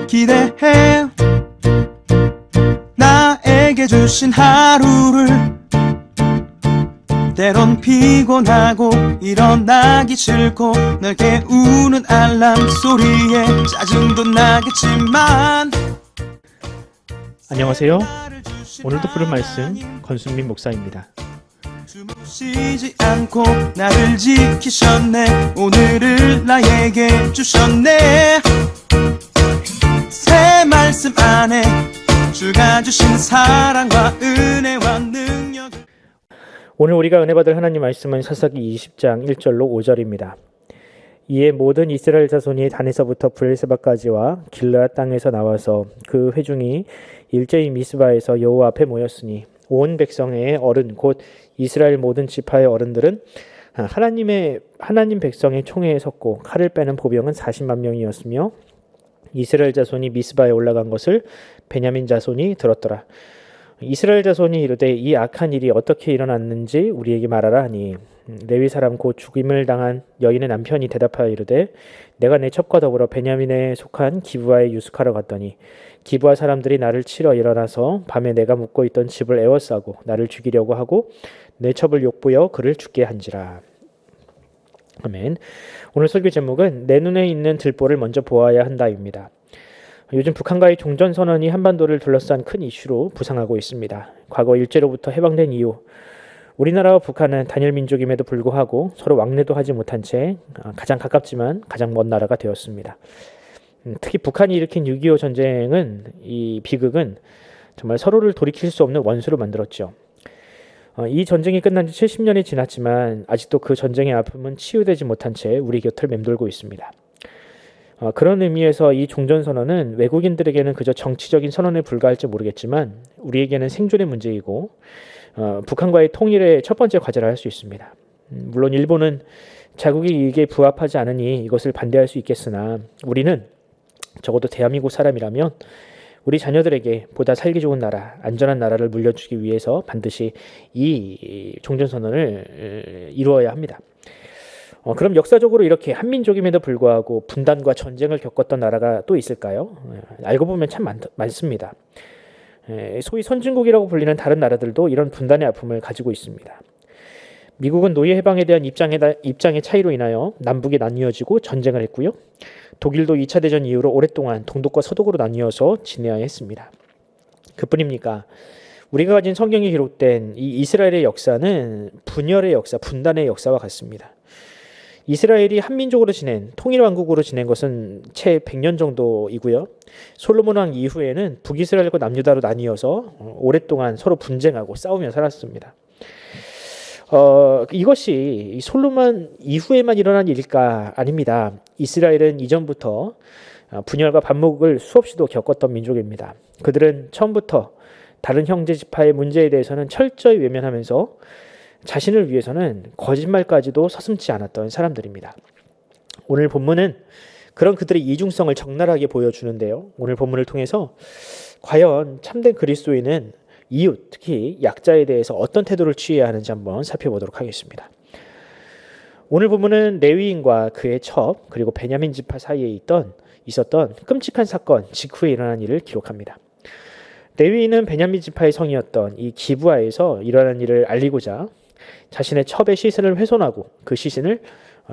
기대해 나에게 주신 하루를 때론 피곤하고 일어나기 싫고 널 깨우는 알람 소리에 짜증도 나겠지만 안녕하세요. 오늘도 부른 말씀 권순민 목사입니다. 쉬지 않고 나를 지키셨네. 오늘을 나에게 주셨네. 새 말씀 안에 주가 주신 사랑과 은혜와 능력. 오늘 우리가 은혜 받을 하나님 말씀은 사사기 20장 1절로 5절입니다. 이에 모든 이스라엘 자손이 단에서부터 브엘세바까지와 길르앗 땅에서 나와서 그 회중이 일제히 미스바에서 여호와 앞에 모였으니 온 백성의 어른 곧 이스라엘 모든 지파의 어른들은 하나님 백성의 총회에 섰고 칼을 빼는 보병은 40만 명이었으며 이스라엘 자손이 미스바에 올라간 것을 베냐민 자손이 들었더라. 이스라엘 자손이 이르되 이 악한 일이 어떻게 일어났는지 우리에게 말하라 하니 레위 사람 곧 죽임을 당한 여인의 남편이 대답하여 이르되 내가 내 첩과 더불어 베냐민에 속한 기브아에 유숙하러 갔더니 기브아 사람들이 나를 치러 일어나서 밤에 내가 묵고 있던 집을 에워싸고 나를 죽이려고 하고 내 첩을 욕부여 그를 죽게 한지라. 아멘. 오늘 설교 제목은 내 눈에 있는 들보를 먼저 보아야 한다입니다. 요즘 북한과의 종전선언이 한반도를 둘러싼 큰 이슈로 부상하고 있습니다. 과거 일제로부터 해방된 이후 우리나라와 북한은 단일 민족임에도 불구하고 서로 왕래도 하지 못한 채 가장 가깝지만 가장 먼 나라가 되었습니다. 특히 북한이 일으킨 6.25 전쟁은 이 비극은 정말 서로를 돌이킬 수 없는 원수로 만들었죠. 이 전쟁이 끝난 지 70년이 지났지만 아직도 그 전쟁의 아픔은 치유되지 못한 채 우리 곁을 맴돌고 있습니다. 그런 의미에서 이 종전선언은 외국인들에게는 그저 정치적인 선언에 불과할지 모르겠지만 우리에게는 생존의 문제이고 북한과의 통일의 첫 번째 과제라 할 수 있습니다. 물론 일본은 자국의 이익에 부합하지 않으니 이것을 반대할 수 있겠으나 우리는 적어도 대한민국 사람이라면 우리 자녀들에게 보다 살기 좋은 나라, 안전한 나라를 물려주기 위해서 반드시 이 종전선언을 이루어야 합니다. 그럼 역사적으로 이렇게 한민족임에도 불구하고 분단과 전쟁을 겪었던 나라가 또 있을까요? 알고 보면 참 많습니다. 소위 선진국이라고 불리는 다른 나라들도 이런 분단의 아픔을 가지고 있습니다. 미국은 노예 해방에 대한 입장의 차이로 인하여 남북이 나뉘어지고 전쟁을 했고요. 독일도 2차 대전 이후로 오랫동안 동독과 서독으로 나뉘어서 지내야 했습니다. 그뿐입니까? 우리가 가진 성경에 기록된 이 이스라엘의 역사는 분열의 역사, 분단의 역사와 같습니다. 이스라엘이 한민족으로 지낸 통일왕국으로 지낸 것은 채 100년 정도이고요. 솔로몬 왕 이후에는 북이스라엘과 남유다로 나뉘어서 오랫동안 서로 분쟁하고 싸우며 살았습니다. 이것이 솔로몬 이후에만 일어난 일일까? 아닙니다. 이스라엘은 이전부터 분열과 반목을 수없이도 겪었던 민족입니다. 그들은 처음부터 다른 형제 지파의 문제에 대해서는 철저히 외면하면서 자신을 위해서는 거짓말까지도 서슴지 않았던 사람들입니다. 오늘 본문은 그런 그들의 이중성을 적나라하게 보여주는데요. 오늘 본문을 통해서 과연 참된 그리스도인은 이웃, 특히 약자에 대해서 어떤 태도를 취해야 하는지 한번 살펴보도록 하겠습니다. 오늘 본문은 레위인과 그의 첩 그리고 베냐민 지파 사이에 있었던 끔찍한 사건 직후에 일어난 일을 기록합니다. 레위인은 베냐민 지파의 성이었던 이 기브아에서 일어난 일을 알리고자 자신의 첩의 시신을 훼손하고 그 시신을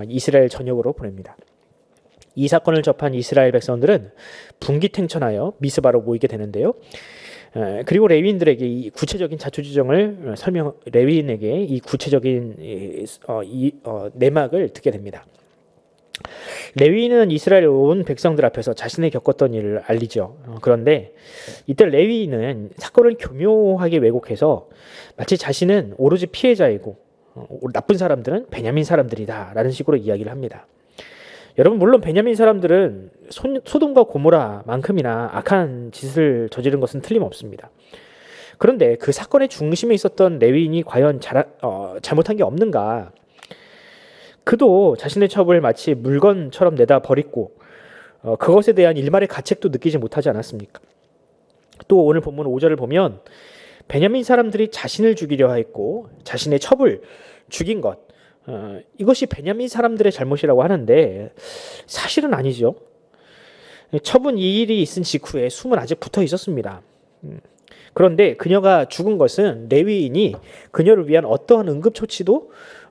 이스라엘 전역으로 보냅니다. 이 사건을 접한 이스라엘 백성들은 분기탱천하여 미스바로 모이게 되는데요. 그리고 레위인들에게 이 구체적인 자초지정을 레위인에게 이 구체적인 내막을 듣게 됩니다. 레위인은 이스라엘 온 백성들 앞에서 자신의 겪었던 일을 알리죠. 그런데 이때 레위인은 사건을 교묘하게 왜곡해서 마치 자신은 오로지 피해자이고 나쁜 사람들은 베냐민 사람들이다 라는 식으로 이야기를 합니다. 여러분, 물론 베냐민 사람들은 소돔과 고모라만큼이나 악한 짓을 저지른 것은 틀림없습니다. 그런데 그 사건의 중심에 있었던 레위인이 과연 잘못한 게 없는가? 그도 자신의 첩을 마치 물건처럼 내다 버리고 그것에 대한 일말의 가책도 느끼지 못하지 않았습니까? 또 오늘 본문 5절을 보면 베냐민 사람들이 자신을 죽이려 했고 자신의 첩을 죽인 것, 이것이 베냐민 사람들의 잘못이라고 하는데 사실은 아니죠. 처분 이 일이 있은 직후에 숨은 아직 붙어 있었습니다. 그런데 그녀가 죽은 것은 레위인이 그녀를 위한 어떠한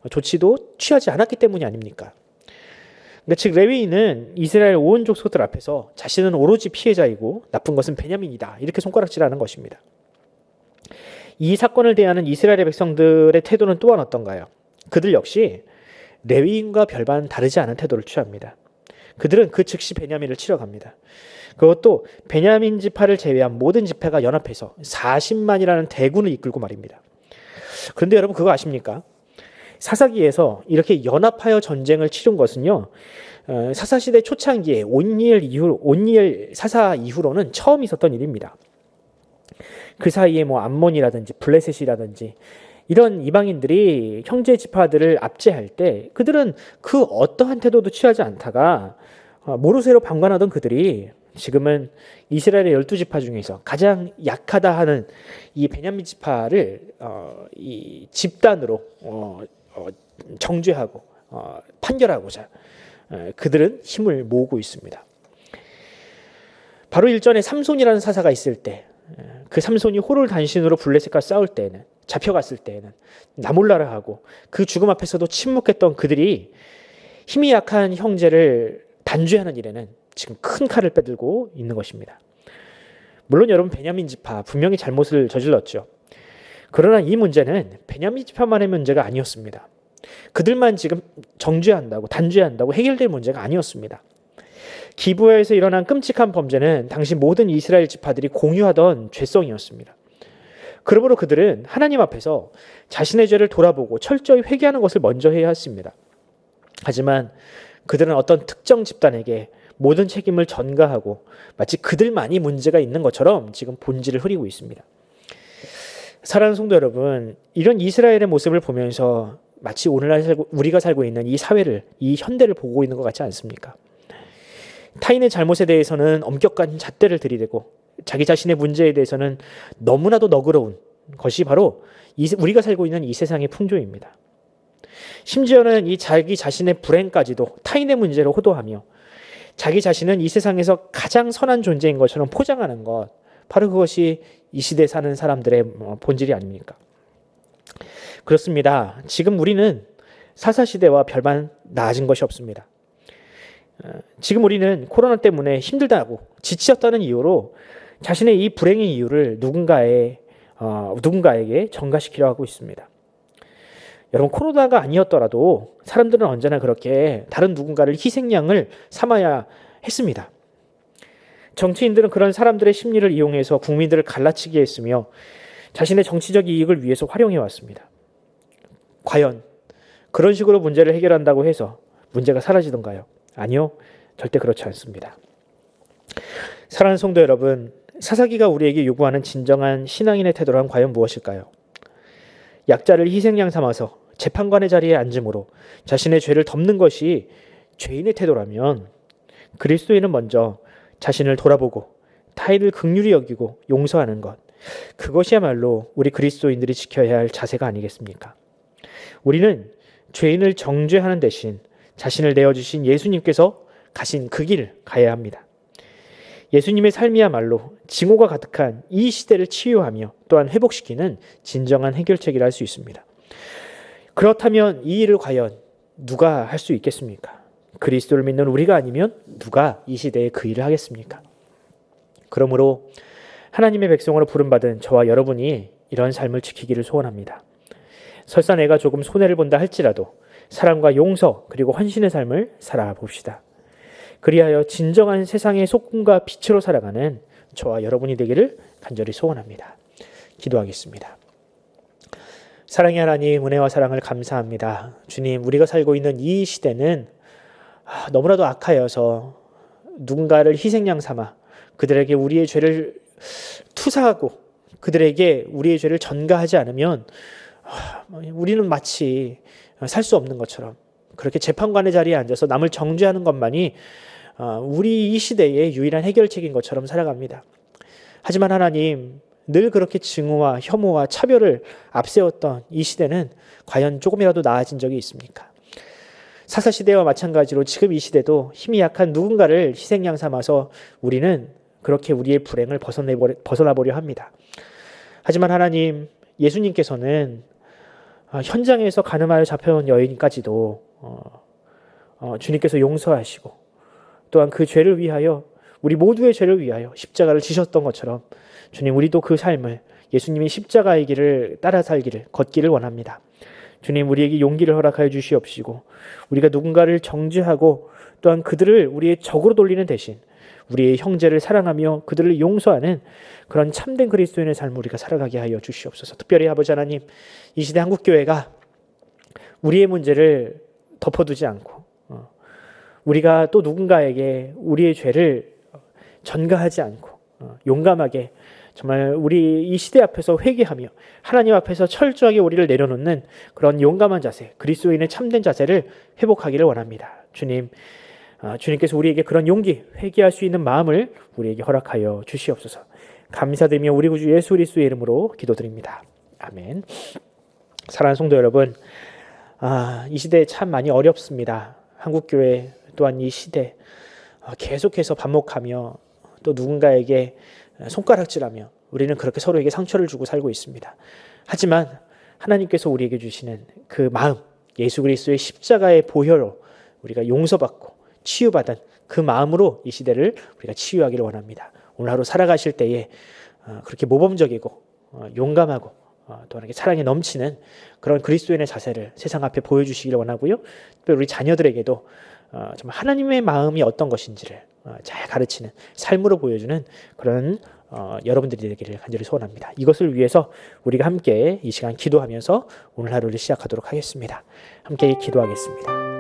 조치도 취하지 않았기 때문이 아닙니까? 그러니까 즉 레위인은 이스라엘 온 족속들 앞에서 자신은 오로지 피해자이고 나쁜 것은 베냐민이다 이렇게 손가락질하는 것입니다. 이 사건을 대하는 이스라엘의 백성들의 태도는 또한 어떤가요? 그들 역시 레위인과 별반 다르지 않은 태도를 취합니다. 그들은 그 즉시 베냐민을 치러 갑니다. 그것도 베냐민 지파를 제외한 모든 지파가 연합해서 40만이라는 대군을 이끌고 말입니다. 그런데 여러분 그거 아십니까? 사사기에서 이렇게 연합하여 전쟁을 치른 것은요, 사사시대 초창기에 온니엘 사사 이후로는 처음 있었던 일입니다. 그 사이에 뭐 암몬이라든지 블레셋이라든지 이런 이방인들이 형제 지파들을 압제할 때 그들은 그 어떠한 태도도 취하지 않다가 모르쇠로 방관하던 그들이 지금은 이스라엘의 12지파 중에서 가장 약하다 하는 이 베냐민 지파를 이 집단으로 정죄하고 판결하고자 그들은 힘을 모으고 있습니다. 바로 일전에 삼손이라는 사사가 있을 때 그 삼손이 호를 단신으로 블레셋과 싸울 때에는 잡혀갔을 때에는 나몰라라 하고 그 죽음 앞에서도 침묵했던 그들이 힘이 약한 형제를 단죄하는 일에는 지금 큰 칼을 빼들고 있는 것입니다. 물론 여러분 베냐민 지파 분명히 잘못을 저질렀죠. 그러나 이 문제는 베냐민 지파만의 문제가 아니었습니다. 그들만 지금 정죄한다고 단죄한다고 해결될 문제가 아니었습니다. 기브야에서 일어난 끔찍한 범죄는 당시 모든 이스라엘 지파들이 공유하던 죄성이었습니다. 그러므로 그들은 하나님 앞에서 자신의 죄를 돌아보고 철저히 회개하는 것을 먼저 해야 했습니다. 하지만 그들은 어떤 특정 집단에게 모든 책임을 전가하고 마치 그들만이 문제가 있는 것처럼 지금 본질을 흐리고 있습니다. 사랑하는 성도 여러분, 이런 이스라엘의 모습을 보면서 마치 오늘날 우리가 살고 있는 이 사회를, 이 현대를 보고 있는 것 같지 않습니까? 타인의 잘못에 대해서는 엄격한 잣대를 들이대고 자기 자신의 문제에 대해서는 너무나도 너그러운 것이 바로 우리가 살고 있는 이 세상의 풍조입니다. 심지어는 이 자기 자신의 불행까지도 타인의 문제로 호도하며 자기 자신은 이 세상에서 가장 선한 존재인 것처럼 포장하는 것, 바로 그것이 이 시대에 사는 사람들의 본질이 아닙니까? 그렇습니다. 지금 우리는 사사시대와 별반 나아진 것이 없습니다. 지금 우리는 코로나 때문에 힘들다고 지치었다는 이유로 자신의 이 불행의 이유를 누군가에게 전가시키려 하고 있습니다. 여러분 코로나가 아니었더라도 사람들은 언제나 그렇게 다른 누군가를 희생양을 삼아야 했습니다. 정치인들은 그런 사람들의 심리를 이용해서 국민들을 갈라치게 했으며 자신의 정치적 이익을 위해서 활용해 왔습니다. 과연 그런 식으로 문제를 해결한다고 해서 문제가 사라지던가요? 아니요, 절대 그렇지 않습니다. 사랑하는 성도 여러분, 사사기가 우리에게 요구하는 진정한 신앙인의 태도란 과연 무엇일까요? 약자를 희생양 삼아서 재판관의 자리에 앉음으로 자신의 죄를 덮는 것이 죄인의 태도라면 그리스도인은 먼저 자신을 돌아보고 타인을 긍휼히 여기고 용서하는 것, 그것이야말로 우리 그리스도인들이 지켜야 할 자세가 아니겠습니까? 우리는 죄인을 정죄하는 대신 자신을 내어주신 예수님께서 가신 그 길을 가야 합니다. 예수님의 삶이야말로 징후가 가득한 이 시대를 치유하며 또한 회복시키는 진정한 해결책이라 할 수 있습니다. 그렇다면 이 일을 과연 누가 할 수 있겠습니까? 그리스도를 믿는 우리가 아니면 누가 이 시대에 그 일을 하겠습니까? 그러므로 하나님의 백성으로 부름받은 저와 여러분이 이런 삶을 지키기를 소원합니다. 설사 내가 조금 손해를 본다 할지라도 사랑과 용서 그리고 헌신의 삶을 살아봅시다. 그리하여 진정한 세상의 소금과 빛으로 살아가는 저와 여러분이 되기를 간절히 소원합니다. 기도하겠습니다. 사랑의 하나님, 은혜와 사랑을 감사합니다. 주님, 우리가 살고 있는 이 시대는 너무나도 악하여서 누군가를 희생양 삼아 그들에게 우리의 죄를 투사하고 그들에게 우리의 죄를 전가하지 않으면 우리는 마치 살 수 없는 것처럼 그렇게 재판관의 자리에 앉아서 남을 정죄하는 것만이 우리 이 시대의 유일한 해결책인 것처럼 살아갑니다. 하지만 하나님, 늘 그렇게 증오와 혐오와 차별을 앞세웠던 이 시대는 과연 조금이라도 나아진 적이 있습니까? 사사시대와 마찬가지로 지금 이 시대도 힘이 약한 누군가를 희생양 삼아서 우리는 그렇게 우리의 불행을 벗어나보려 합니다. 하지만 하나님, 예수님께서는 현장에서 가늠하여 잡혀온 여인까지도 주님께서 용서하시고 또한 그 죄를 위하여, 우리 모두의 죄를 위하여 십자가를 지셨던 것처럼 주님, 우리도 그 삶을 예수님의 십자가의 길을 따라 살기를, 걷기를 원합니다. 주님, 우리에게 용기를 허락하여 주시옵시고 우리가 누군가를 정죄하고 또한 그들을 우리의 적으로 돌리는 대신 우리의 형제를 사랑하며 그들을 용서하는 그런 참된 그리스도인의 삶을 우리가 살아가게 하여 주시옵소서. 특별히 아버지 하나님, 이 시대 한국교회가 우리의 문제를 덮어두지 않고 우리가 또 누군가에게 우리의 죄를 전가하지 않고 용감하게 정말 우리 이 시대 앞에서 회개하며 하나님 앞에서 철저하게 우리를 내려놓는 그런 용감한 자세, 그리스도인의 참된 자세를 회복하기를 원합니다. 주님, 주님께서 우리에게 그런 용기, 회개할 수 있는 마음을 우리에게 허락하여 주시옵소서. 감사드리며 우리 구주 예수 그리스도의 이름으로 기도드립니다. 아멘. 사랑하는 성도 여러분, 이 시대에 참 많이 어렵습니다. 한국교회 또한 이 시대 계속해서 반목하며 또 누군가에게 손가락질하며 우리는 그렇게 서로에게 상처를 주고 살고 있습니다. 하지만 하나님께서 우리에게 주시는 그 마음, 예수 그리스도의 십자가의 보혈로 우리가 용서받고 치유받은 그 마음으로 이 시대를 우리가 치유하기를 원합니다. 오늘 하루 살아가실 때에 그렇게 모범적이고 용감하고 또 이렇게 사랑이 넘치는 그런 그리스도인의 자세를 세상 앞에 보여주시기를 원하고요. 특별히 우리 자녀들에게도 정말 하나님의 마음이 어떤 것인지를 잘 가르치는 삶으로 보여주는 그런 여러분들이 되기를 간절히 소원합니다. 이것을 위해서 우리가 함께 이 시간 기도하면서 오늘 하루를 시작하도록 하겠습니다. 함께 기도하겠습니다.